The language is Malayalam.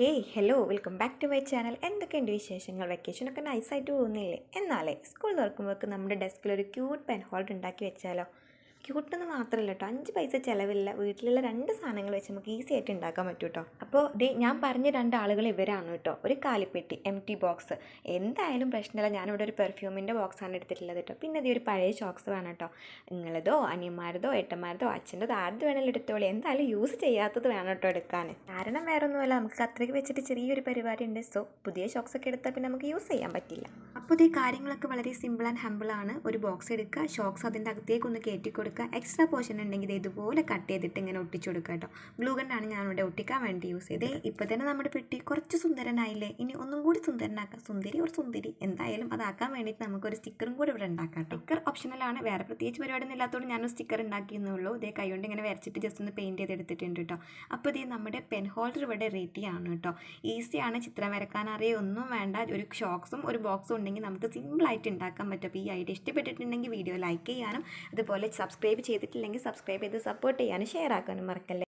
Hey hello welcome back to my channel. എന്തൊക്കെയുണ്ട് വിശേഷങ്ങൾ? വെക്കേഷനൊക്കെ നൈസായിട്ട് പോകുന്നില്ലേ? എന്നാലേ സ്കൂൾ തുറക്കുമ്പോഴേക്ക് നമ്മുടെ ഡെസ്കിൽ ഒരു ക്യൂട്ട് പെൻ ഹോൾഡർ ഉണ്ടാക്കി വെച്ചാലോ. ക്യൂട്ടെന്ന് മാത്രമല്ല കേട്ടോ, 5 പൈസ ചിലവില്ല, വീട്ടിലുള്ള 2 സാധനങ്ങൾ വെച്ച് നമുക്ക് ഈസി ആയിട്ട് ഉണ്ടാക്കാൻ പറ്റും കേട്ടോ. അപ്പോൾ ഞാൻ പറഞ്ഞ 2 ആളുകൾ ഇവരാണ് കേട്ടോ. ഒരു കാലിപ്പെട്ടി empty ബോക്സ്, എന്തായാലും പ്രശ്നമില്ല, ഞാനിവിടെ ഒരു പെർഫ്യൂമിൻ്റെ ബോക്സാണ് എടുത്തിട്ടുള്ളത് കേട്ടോ. പിന്നെ ഇത് ഒരു പഴയ ഷോക്സ് വേണം കേട്ടോ. നിങ്ങളതോ അനിയന്മാരതോ ഏട്ടന്മാരതോ അച്ഛൻ്റെതോ ആരുടെ വേണമെങ്കിലും എടുത്തോളി, എന്തായാലും യൂസ് ചെയ്യാത്തത് വേണം കേട്ടോ എടുക്കാൻ. കാരണം വേറെ ഒന്നുമല്ല, നമുക്ക് അത്രയ്ക്ക് വെച്ചിട്ട് ചെറിയൊരു പരിപാടി ഉണ്ട്. സോ പുതിയ ഷോക്സ് ഒക്കെ എടുത്താൽ പിന്നെ നമുക്ക് യൂസ് ചെയ്യാൻ പറ്റില്ല. അപ്പോൾ ഈ കാര്യങ്ങളൊക്കെ വളരെ സിമ്പിൾ ആൻഡ് ഹമ്പിളാണ്. ഒരു ബോക്സ് എടുക്കുക, ഷോക്സ് അതിൻ്റെ അകത്തേക്ക് ഒന്ന് കയറ്റി കൊടുക്കുക, എക്സ്ട്രാ പോർഷൻ ഉണ്ടെങ്കിൽ ഇതുപോലെ കട്ട് ചെയ്തിട്ട് ഇങ്ങനെ ഒട്ടിച്ചു കൊടുക്കുക കേട്ടോ. ഗ്ലൂ ഗണ്ണാണ് ഞാനിവിടെ ഒട്ടിക്കാൻ വേണ്ടി യൂസ് ചെയ്തത്. ഇപ്പോൾ തന്നെ നമ്മുടെ പെട്ടി കുറച്ച് സുന്ദരനായില്ലേ, ഇനി ഒന്നും കൂടി സുന്ദരനാക്കാം. സുന്ദരി ഒരു സുന്ദരി എന്തായാലും അതാക്കാൻ വേണ്ടിയിട്ട് നമുക്കൊരു സ്റ്റിക്കറും കൂടി ഇവിടെ ഉണ്ടാക്കാം. സ്റ്റിക്കർ ഓപ്ഷണലാണ്, വേറെ പ്രത്യേകിച്ച് പരിപാടിയൊന്നും ഇല്ലാത്തതുകൊണ്ട് ഞാനൊരു സ്റ്റിക്കർ ഉണ്ടാക്കിയെന്നുള്ളൂ. ഇതേ കൈ കൊണ്ട് ഇങ്ങനെ വരച്ചിട്ട് ജസ്റ്റ് ഒന്ന് പെയിൻറ്റ് ചെയ്തെടുത്തിട്ടുണ്ട് കേട്ടോ. അപ്പോൾ ഇത് നമ്മുടെ പെൻ ഹോൾഡർ ഇവിടെ റെഡിയാണ് കേട്ടോ. ഈസിയാണ്, ചിത്രം വരക്കാൻ അറിയോ ഒന്നും വേണ്ട. ഒരു ഷോക്സും ഒരു ബോക്സും ഉണ്ടെങ്കിൽ നമുക്ക് സിമ്പിളായിട്ട് ഉണ്ടാക്കാൻ പറ്റും. അപ്പോൾ ഈ ഐഡിയ ഇഷ്ടപ്പെട്ടിട്ടുണ്ടെങ്കിൽ വീഡിയോ ലൈക്ക് ചെയ്യാനും അതുപോലെ സബ്സ്ക്രൈബ് ചെയ്തിട്ടില്ലെങ്കിൽ സബ്സ്ക്രൈബ് ചെയ്ത് സപ്പോർട്ട് ചെയ്യാനും ഷെയർ ആക്കാനും മറക്കല്ലേ.